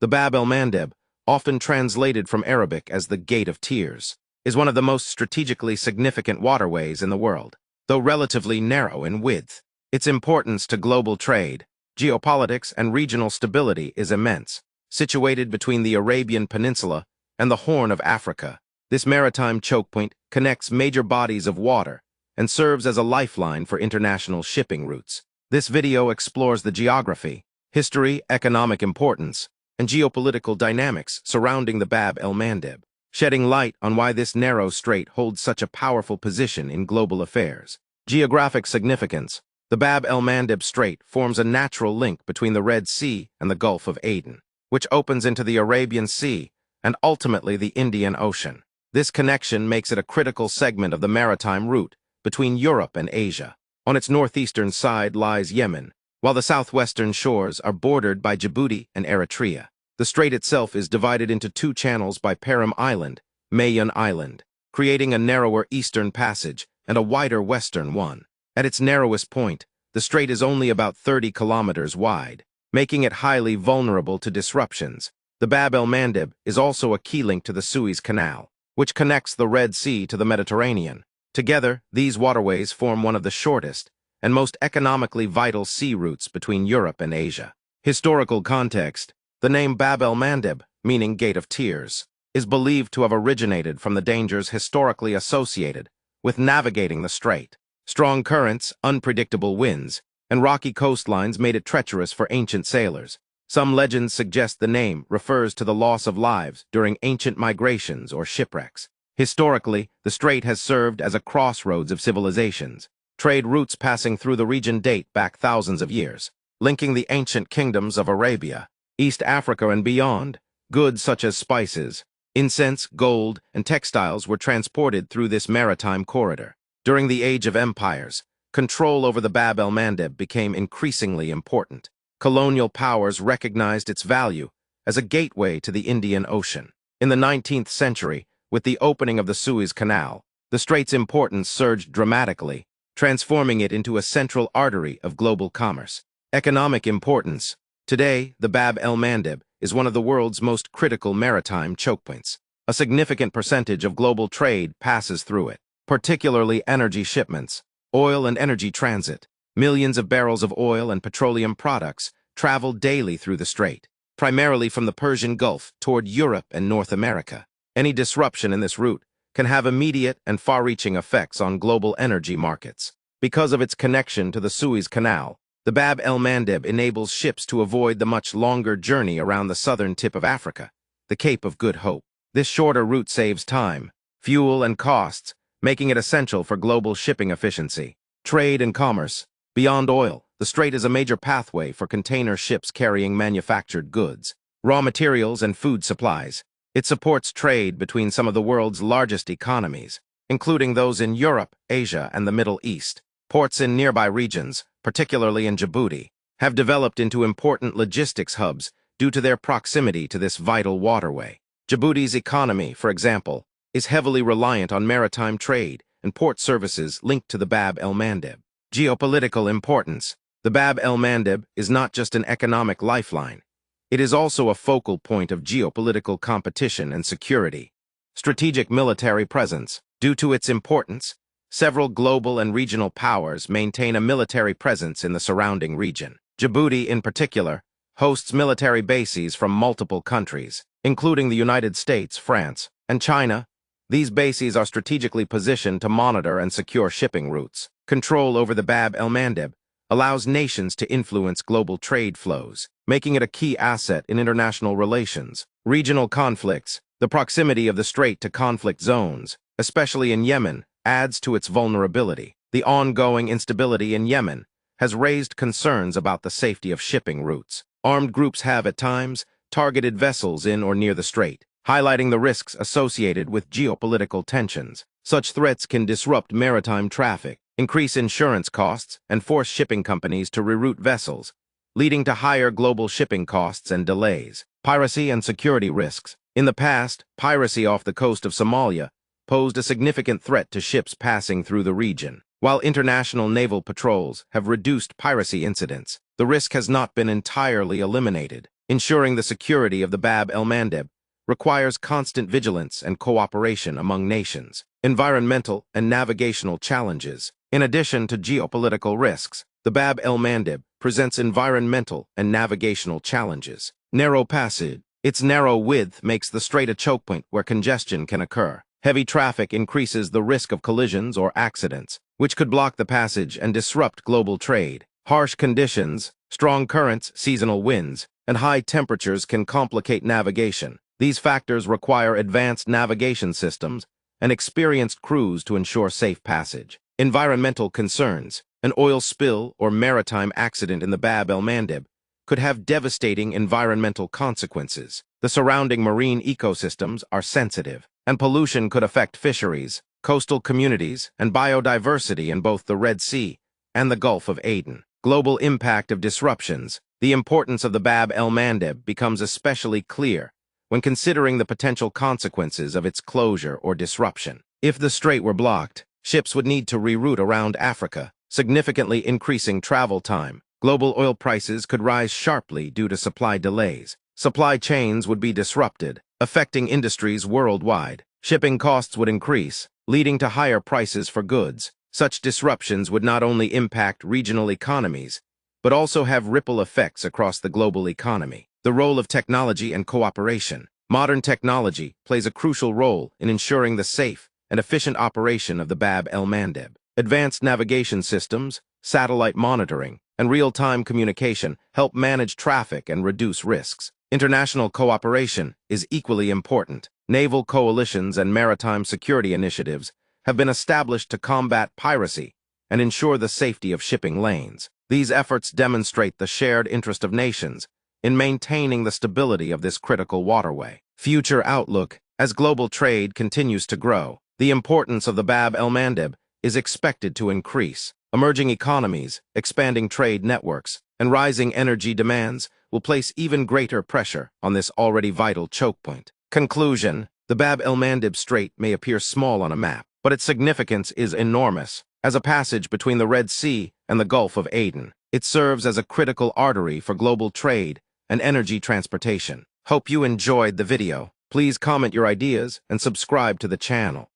The Bab el-Mandeb, often translated from Arabic as the Gate of Tears, is one of the most strategically significant waterways in the world. Though relatively narrow in width, its importance to global trade, geopolitics, and regional stability is immense. Situated between the Arabian Peninsula and the Horn of Africa, this maritime chokepoint connects major bodies of water and serves as a lifeline for international shipping routes. This video explores the geography, history, economic importance, and geopolitical dynamics surrounding the Bab el-Mandeb, shedding light on why this narrow strait holds such a powerful position in global affairs. Geographic significance. The Bab el-Mandeb Strait forms a natural link between the Red Sea and the Gulf of Aden, which opens into the Arabian Sea and ultimately the Indian Ocean. This connection makes it a critical segment of the maritime route between Europe and Asia. On its northeastern side lies Yemen, while the southwestern shores are bordered by Djibouti and Eritrea. The strait itself is divided into two channels by Perim Island, Mayan Island, creating a narrower eastern passage and a wider western one. At its narrowest point, the strait is only about 30 kilometers wide, making it highly vulnerable to disruptions. The Bab el-Mandeb is also a key link to the Suez Canal, which connects the Red Sea to the Mediterranean. Together, these waterways form one of the shortest and most economically vital sea routes between Europe and Asia. Historical context. The name Bab el-Mandeb, meaning Gate of Tears, is believed to have originated from the dangers historically associated with navigating the strait. Strong currents, unpredictable winds, and rocky coastlines made it treacherous for ancient sailors. Some legends suggest the name refers to the loss of lives during ancient migrations or shipwrecks. Historically, the strait has served as a crossroads of civilizations. Trade routes passing through the region date back thousands of years, linking the ancient kingdoms of Arabia, East Africa, and beyond. Goods such as spices, incense, gold, and textiles were transported through this maritime corridor. During the Age of Empires, control over the Bab el-Mandeb became increasingly important. Colonial powers recognized its value as a gateway to the Indian Ocean. In the 19th century, with the opening of the Suez Canal, the strait's importance surged dramatically, transforming it into a central artery of global commerce. Economic importance. Today, the Bab el-Mandeb is one of the world's most critical maritime chokepoints. A significant percentage of global trade passes through it, particularly energy shipments, oil and energy transit. Millions of barrels of oil and petroleum products travel daily through the strait, primarily from the Persian Gulf toward Europe and North America. Any disruption in this route can have immediate and far-reaching effects on global energy markets. Because of its connection to the Suez Canal, the Bab el-Mandeb enables ships to avoid the much longer journey around the southern tip of Africa, the Cape of Good Hope. This shorter route saves time, fuel, and costs, making it essential for global shipping efficiency. Trade and commerce. Beyond oil, the strait is a major pathway for container ships carrying manufactured goods, raw materials, and food supplies. It supports trade between some of the world's largest economies, including those in Europe, Asia, and the Middle East. Ports in nearby regions, particularly in Djibouti, have developed into important logistics hubs due to their proximity to this vital waterway. Djibouti's economy, for example, is heavily reliant on maritime trade and port services linked to the Bab el-Mandeb. Geopolitical importance. The Bab el-Mandeb is not just an economic lifeline. It is also a focal point of geopolitical competition and security. Strategic military presence. Due to its importance, several global and regional powers maintain a military presence in the surrounding region. Djibouti, in particular, hosts military bases from multiple countries, including the United States, France, and China. These bases are strategically positioned to monitor and secure shipping routes. Control over the Bab el-Mandeb allows nations to influence global trade flows, making it a key asset in international relations. Regional conflicts. The proximity of the strait to conflict zones, especially in Yemen, adds to its vulnerability. The ongoing instability in Yemen has raised concerns about the safety of shipping routes. Armed groups have, at times, targeted vessels in or near the strait, highlighting the risks associated with geopolitical tensions. Such threats can disrupt maritime traffic, increase insurance costs, and force shipping companies to reroute vessels, leading to higher global shipping costs and delays. Piracy and security risks. In the past, piracy off the coast of Somalia posed a significant threat to ships passing through the region. While international naval patrols have reduced piracy incidents, the risk has not been entirely eliminated. Ensuring the security of the Bab el-Mandeb requires constant vigilance and cooperation among nations. Environmental and navigational challenges. In addition to geopolitical risks, the Bab el-Mandeb presents environmental and navigational challenges. Narrow passage. Its narrow width makes the strait a chokepoint where congestion can occur. Heavy traffic increases the risk of collisions or accidents, which could block the passage and disrupt global trade. Harsh conditions, strong currents, seasonal winds, and high temperatures can complicate navigation. These factors require advanced navigation systems and experienced crews to ensure safe passage. Environmental concerns. An oil spill or maritime accident in the Bab el-Mandeb could have devastating environmental consequences. The surrounding marine ecosystems are sensitive, and pollution could affect fisheries, coastal communities, and biodiversity in both the Red Sea and the Gulf of Aden. Global impact of disruptions. The importance of the Bab el-Mandeb becomes especially clear when considering the potential consequences of its closure or disruption. If the strait were blocked, ships would need to reroute around Africa, significantly increasing travel time. Global oil prices could rise sharply due to supply delays. Supply chains would be disrupted, affecting industries worldwide. Shipping costs would increase, leading to higher prices for goods. Such disruptions would not only impact regional economies, but also have ripple effects across the global economy. The role of technology and cooperation. Modern technology plays a crucial role in ensuring the safe and efficient operation of the Bab el-Mandeb. Advanced navigation systems, satellite monitoring, and real-time communication help manage traffic and reduce risks. International cooperation is equally important. Naval coalitions and maritime security initiatives have been established to combat piracy and ensure the safety of shipping lanes. These efforts demonstrate the shared interest of nations in maintaining the stability of this critical waterway. Future outlook. As global trade continues to grow, the importance of the Bab el-Mandeb is expected to increase. Emerging economies, expanding trade networks, and rising energy demands will place even greater pressure on this already vital chokepoint. Conclusion. The Bab el-Mandeb Strait may appear small on a map, but its significance is enormous. As a passage between the Red Sea and the Gulf of Aden, it serves as a critical artery for global trade and energy transportation. Hope you enjoyed the video. Please comment your ideas and subscribe to the channel.